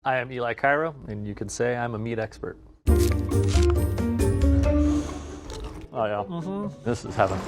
I am Eli Cairo, and you could say I'm a meat expert. Oh yeah, This is heaven.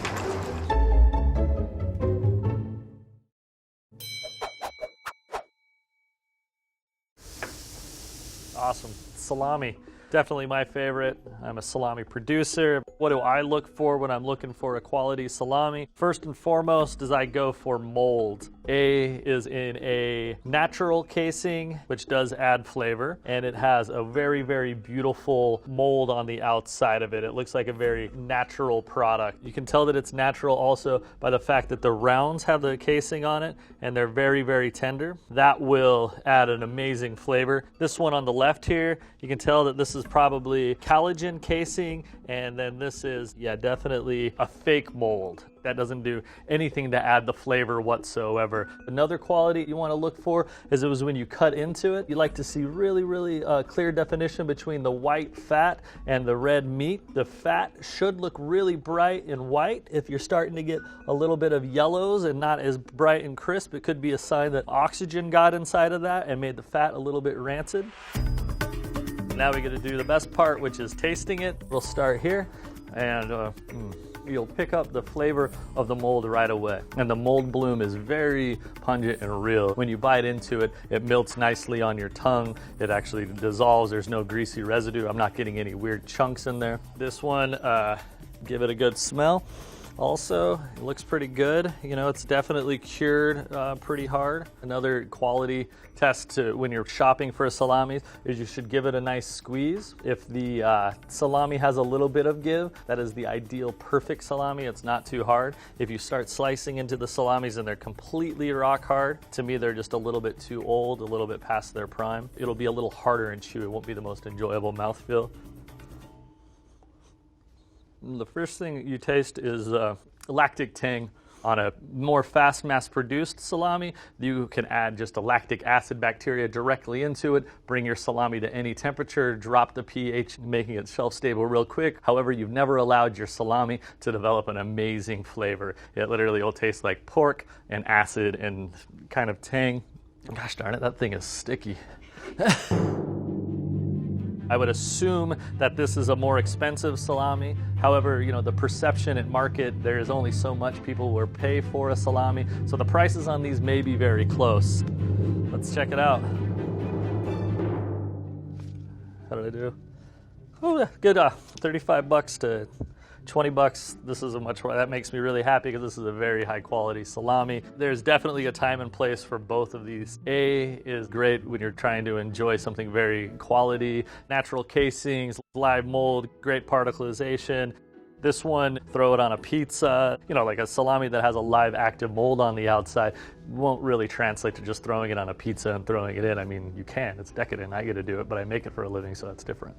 Awesome. Salami, definitely my favorite. I'm a salami producer. What do I look for when I'm looking for a quality salami? First and foremost is I go for mold. A is in a natural casing, which does add flavor, and it has a very, very beautiful mold on the outside of it. It looks like a very natural product. You can tell that it's natural also by the fact that the rounds have the casing on it, and they're very, very tender. That will add an amazing flavor. This one on the left here, you can tell that this is probably collagen casing, and then this is, yeah, definitely a fake mold. That doesn't do anything to add the flavor whatsoever. Another quality you want to look for is when you cut into it, you like to see really, really clear definition between the white fat and the red meat. The fat should look really bright and white. If you're starting to get a little bit of yellows and not as bright and crisp, it could be a sign that oxygen got inside of that and made the fat a little bit rancid. Now we get to do the best part, which is tasting it. We'll start here, and you'll pick up the flavor of the mold right away. And the mold bloom is very pungent and real. When you bite into it, it melts nicely on your tongue. It actually dissolves. There's no greasy residue. I'm not getting any weird chunks in there. This one, give it a good smell. Also, it looks pretty good. You know, it's definitely cured pretty hard. Another quality test to when you're shopping for a salami is you should give it a nice squeeze. If the salami has a little bit of give, that is the ideal perfect salami. It's not too hard. If you start slicing into the salamis and they're completely rock hard, to me they're just a little bit too old, a little bit past their prime. It'll be a little harder and chewy. It won't be the most enjoyable mouthfeel. The first thing you taste is lactic tang. On a more fast mass-produced salami, you can add just a lactic acid bacteria directly into it, bring your salami to any temperature, drop the pH, making it shelf-stable real quick. However, you've never allowed your salami to develop an amazing flavor. It literally will taste like pork and acid and kind of tang. Gosh darn it, that thing is sticky. I would assume that this is a more expensive salami. However, you know, the perception at market, there is only so much people will pay for a salami. So the prices on these may be very close. Let's check it out. How did I do? Oh, good. 35 bucks to 20 bucks. This is a much more, that makes me really happy because this is a very high quality salami. There's definitely a time and place for both of these. A is great when you're trying to enjoy something very quality, natural casings, live mold, great particleization. This one, throw it on a pizza. You know, like a salami that has a live active mold on the outside won't really translate to just throwing it on a pizza and throwing it in. I mean, you can, it's decadent, I get to do it, but I make it for a living, so that's different.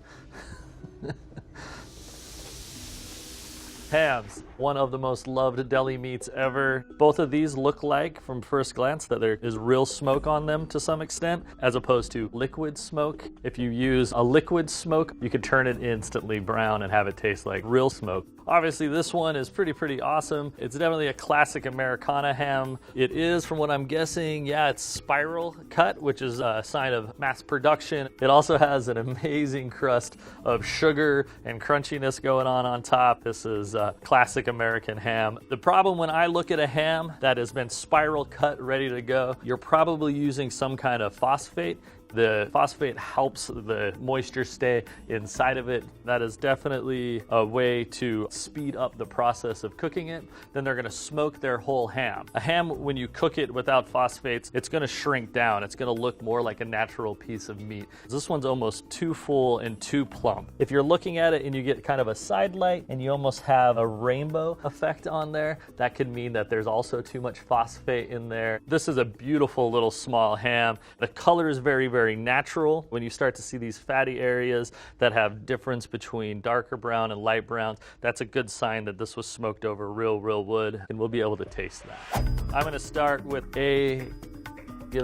Hams, one of the most loved deli meats ever. Both of these look like, from first glance, that there is real smoke on them to some extent, as opposed to liquid smoke. If you use a liquid smoke, you could turn it instantly brown and have it taste like real smoke. Obviously, this one is pretty awesome. It's definitely a classic Americana ham. It is, from what I'm guessing, yeah, it's spiral cut, which is a sign of mass production. It also has an amazing crust of sugar and crunchiness going on top. This is classic American ham. The problem when I look at a ham that has been spiral cut, ready to go, you're probably using some kind of phosphate. The phosphate helps the moisture stay inside of it. That is definitely a way to speed up the process of cooking it. Then they're gonna smoke their whole ham. A ham, when you cook it without phosphates, it's gonna shrink down. It's gonna look more like a natural piece of meat. This one's almost too full and too plump. If you're looking at it and you get kind of a side light and you almost have a rainbow effect on there, that could mean that there's also too much phosphate in there. This is a beautiful little small ham. The color is very natural. When you start to see these fatty areas that have difference between darker brown and light brown, that's a good sign that this was smoked over real wood, and we'll be able to taste that. I'm gonna start with give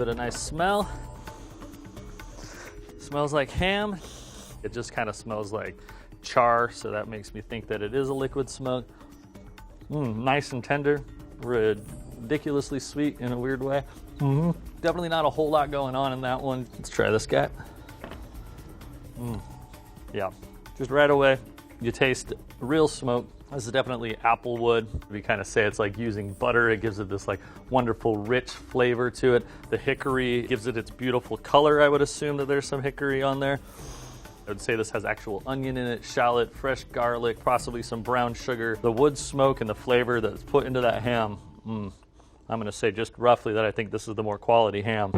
it a nice smell. Smells like ham. It just kind of smells like char, so that makes me think that it is a liquid smoke. Nice and tender, ridiculously sweet in a weird way. Definitely not a whole lot going on in that one. Let's try this guy. Yeah, just right away, you taste real smoke. This is definitely applewood. We kind of say it's like using butter. It gives it this like wonderful rich flavor to it. The hickory gives it its beautiful color. I would assume that there's some hickory on there. I would say this has actual onion in it, shallot, fresh garlic, possibly some brown sugar. The wood smoke and the flavor that's put into that ham. I'm gonna say just roughly that I think this is the more quality ham.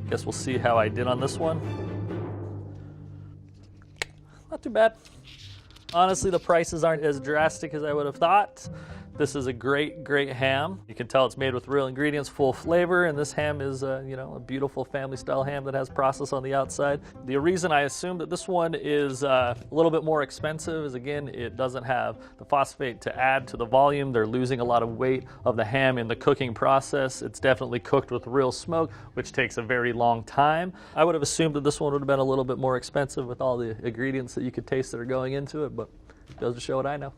Guess we'll see how I did on this one. Not too bad. Honestly, the prices aren't as drastic as I would have thought. This is a great, great ham. You can tell it's made with real ingredients, full flavor, and this ham is a beautiful family-style ham that has process on the outside. The reason I assume that this one is a little bit more expensive is, again, it doesn't have the phosphate to add to the volume. They're losing a lot of weight of the ham in the cooking process. It's definitely cooked with real smoke, which takes a very long time. I would have assumed that this one would have been a little bit more expensive with all the ingredients that you could taste that are going into it, but it goes to show what I know.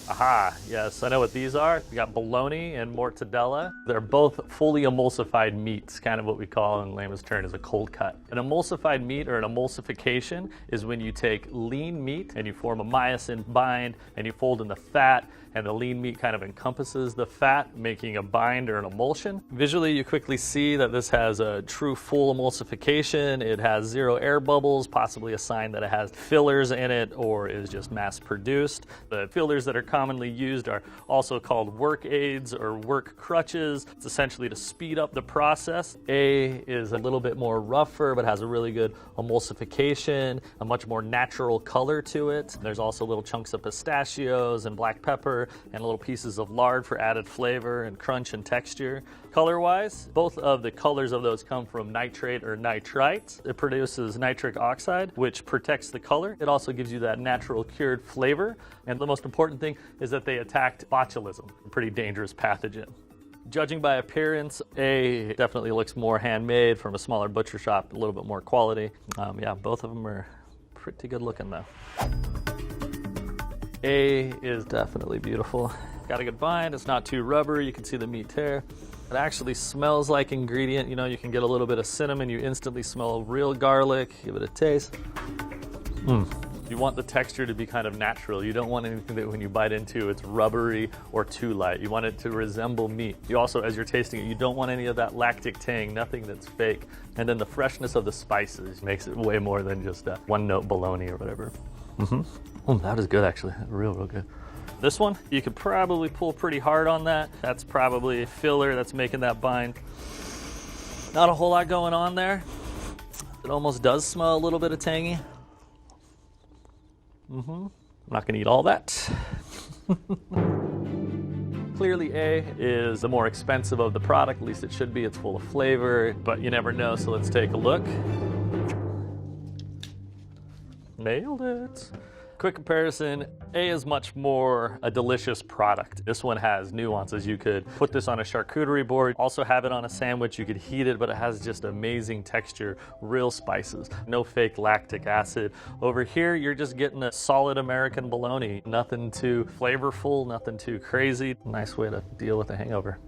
Aha, yes, I know what these are. We got bologna and mortadella. They're both fully emulsified meats, kind of what we call in layman's term as a cold cut. An emulsified meat or an emulsification is when you take lean meat and you form a myosin bind and you fold in the fat, and the lean meat kind of encompasses the fat, making a bind or an emulsion. Visually, you quickly see that this has a true full emulsification. It has 0 air bubbles, possibly a sign that it has fillers in it or is just mass produced. The fillers that are commonly used are also called work aids or work crutches. It's essentially to speed up the process. A is a little bit more rougher, but has a really good emulsification, a much more natural color to it. There's also little chunks of pistachios and black pepper and little pieces of lard for added flavor and crunch and texture. Color-wise, both of the colors of those come from nitrate or nitrite. It produces nitric oxide, which protects the color. It also gives you that natural cured flavor. And the most important thing is that they attacked botulism, a pretty dangerous pathogen. Judging by appearance, A definitely looks more handmade from a smaller butcher shop, a little bit more quality. Yeah, both of them are pretty good looking though. A is definitely beautiful. Got a good bind, it's not too rubbery, you can see the meat tear. It actually smells like ingredient. You can get a little bit of cinnamon, you instantly smell real garlic. Give it a taste. You want the texture to be kind of natural. You don't want anything that when you bite into it's rubbery or too light. You want it to resemble meat. You also, as you're tasting it, you don't want any of that lactic tang, nothing that's fake. And then the freshness of the spices makes it way more than just a one-note bologna or whatever. That is good actually, real good. This one, you could probably pull pretty hard on that. That's probably a filler that's making that bind. Not a whole lot going on there. It almost does smell a little bit of tangy. I'm not gonna eat all that. Clearly A is the more expensive of the product, at least it should be. It's full of flavor, but you never know, so let's take a look. Nailed it. Quick comparison, A is much more a delicious product. This one has nuances. You could put this on a charcuterie board, also have it on a sandwich. You could heat it, but it has just amazing texture, real spices, no fake lactic acid. Over here, you're just getting a solid American bologna. Nothing too flavorful, nothing too crazy. Nice way to deal with a hangover.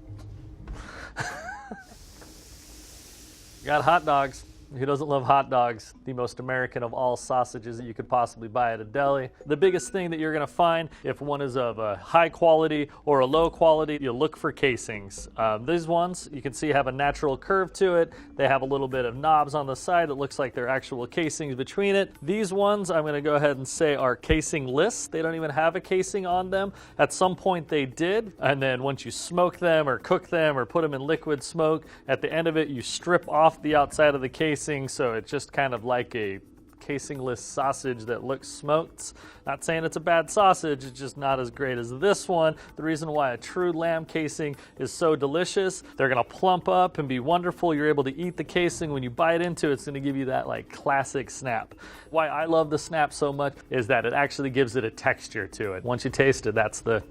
Got hot dogs. Who doesn't love hot dogs? The most American of all sausages that you could possibly buy at a deli. The biggest thing that you're gonna find, if one is of a high quality or a low quality, you look for casings. These ones, you can see have a natural curve to it. They have a little bit of knobs on the side that looks like they're actual casings between it. These ones, I'm gonna go ahead and say are casingless. They don't even have a casing on them. At some point they did, and then once you smoke them or cook them or put them in liquid smoke, at the end of it, you strip off the outside of the casing, so it's just kind of like a casingless sausage that looks smoked. Not saying it's a bad sausage, it's just not as great as this one. The reason why a true lamb casing is so delicious, they're gonna plump up and be wonderful. You're able to eat the casing. When you bite into it, it's gonna give you that like classic snap. Why I love the snap so much is that it actually gives it a texture to it. Once you taste it, that's the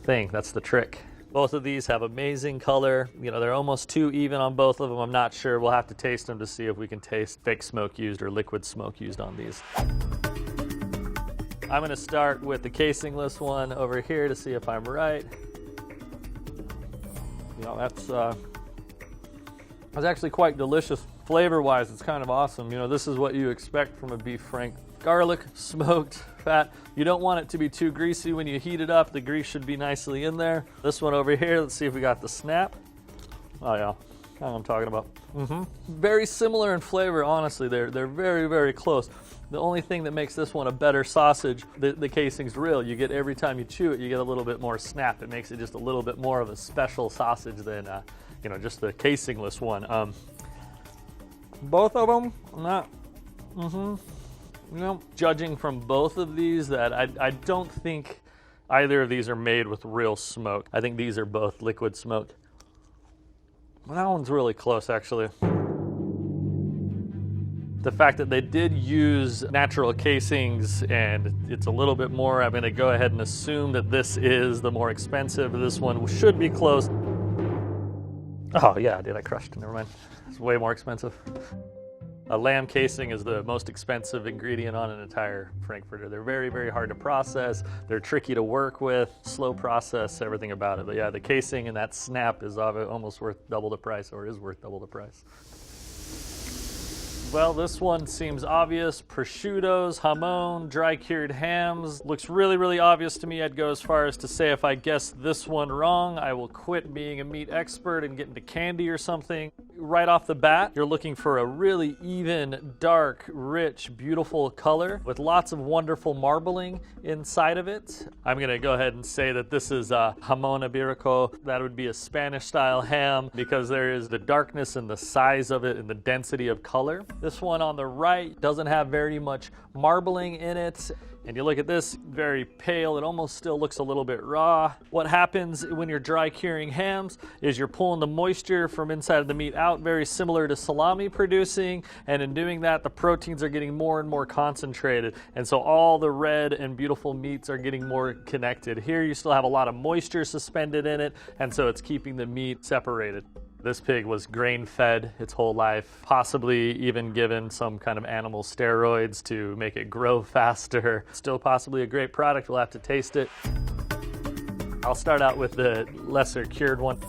thing, that's the trick. Both of these have amazing color. They're almost too even on both of them. I'm not sure. We'll have to taste them to see if we can taste fake smoke used or liquid smoke used on these. I'm gonna start with the casingless one over here to see if I'm right. You know, that's actually quite delicious. Flavor-wise, it's kind of awesome. You know, this is what you expect from a beef frank. Garlic, smoked, fat. You don't want it to be too greasy when you heat it up. The grease should be nicely in there. This one over here, let's see if we got the snap. Oh yeah, that's what I'm talking about. Very similar in flavor, honestly. They're very, very close. The only thing that makes this one a better sausage, the casing's real. You get, every time you chew it, you get a little bit more snap. It makes it just a little bit more of a special sausage than, you know, just the casingless one. Both of them, not, you know, judging from both of these, that I don't think either of these are made with real smoke. I think these are both liquid smoked. Well, that one's really close, actually. The fact that they did use natural casings and it's a little bit more, I'm gonna go ahead and assume that this is the more expensive. This one should be close. Oh yeah, dude, I crushed it, never mind. It's way more expensive. A lamb casing is the most expensive ingredient on an entire frankfurter. They're very, very hard to process. They're tricky to work with, slow process, everything about it. But yeah, the casing and that snap is almost worth double the price, or is worth double the price. Well, this one seems obvious. Prosciuttos, jamon, dry cured hams. Looks really, really obvious to me. I'd go as far as to say if I guess this one wrong, I will quit being a meat expert and get into candy or something. Right off the bat, you're looking for a really even, dark, rich, beautiful color with lots of wonderful marbling inside of it. I'm gonna go ahead and say that this is jamon iberico. That would be a Spanish style ham because there is the darkness and the size of it and the density of color. This one on the right doesn't have very much marbling in it. And you look at this, very pale, it almost still looks a little bit raw. What happens when you're dry curing hams is you're pulling the moisture from inside of the meat out, very similar to salami producing, and in doing that, the proteins are getting more and more concentrated, and so all the red and beautiful meats are getting more connected. Here you still have a lot of moisture suspended in it, and so it's keeping the meat separated. This pig was grain-fed its whole life, possibly even given some kind of animal steroids to make it grow faster. Still possibly a great product, we'll have to taste it. I'll start out with the lesser cured one.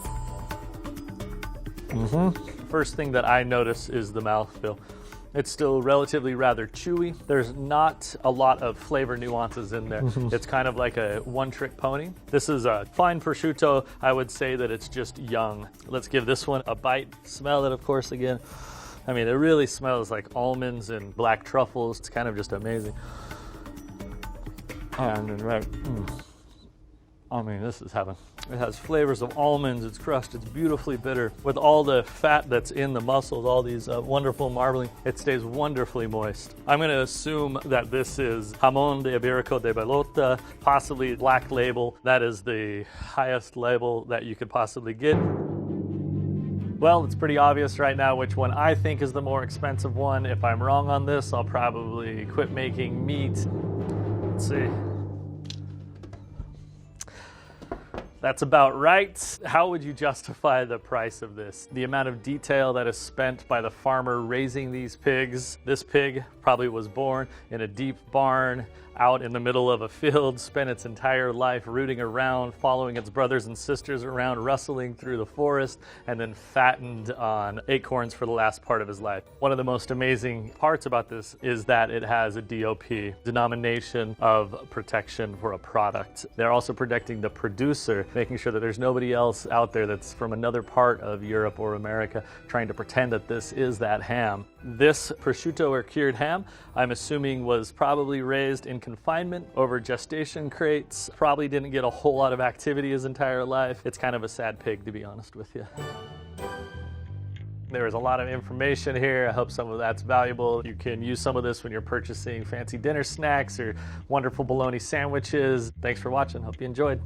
First thing that I notice is the mouthfeel. It's still relatively rather chewy. There's not a lot of flavor nuances in there. It's kind of like a one-trick pony. This is a fine prosciutto. I would say that it's just young. Let's give this one a bite. Smell it, of course, again. I mean, it really smells like almonds and black truffles. It's kind of just amazing. And right, I mean, this is heaven. It has flavors of almonds, it's crushed, it's beautifully bitter. With all the fat that's in the muscles, all these wonderful marbling, it stays wonderfully moist. I'm gonna assume that this is jamón de Iberico de Bellota, possibly black label. That is the highest label that you could possibly get. Well, it's pretty obvious right now which one I think is the more expensive one. If I'm wrong on this, I'll probably quit making meat. Let's see. That's about right. How would you justify the price of this? The amount of detail that is spent by the farmer raising these pigs. This pig probably was born in a deep barn out in the middle of a field, spent its entire life rooting around, following its brothers and sisters around, rustling through the forest, and then fattened on acorns for the last part of his life. One of the most amazing parts about this is that it has a DOP, denomination of protection for a product. They're also protecting the producer, making sure that there's nobody else out there that's from another part of Europe or America trying to pretend that this is that ham. This prosciutto or cured ham, I'm assuming, was probably raised in confinement over gestation crates. Probably didn't get a whole lot of activity his entire life. It's kind of a sad pig, to be honest with you. There is a lot of information here. I hope some of that's valuable. You can use some of this when you're purchasing fancy dinner snacks or wonderful bologna sandwiches. Thanks for watching. Hope you enjoyed.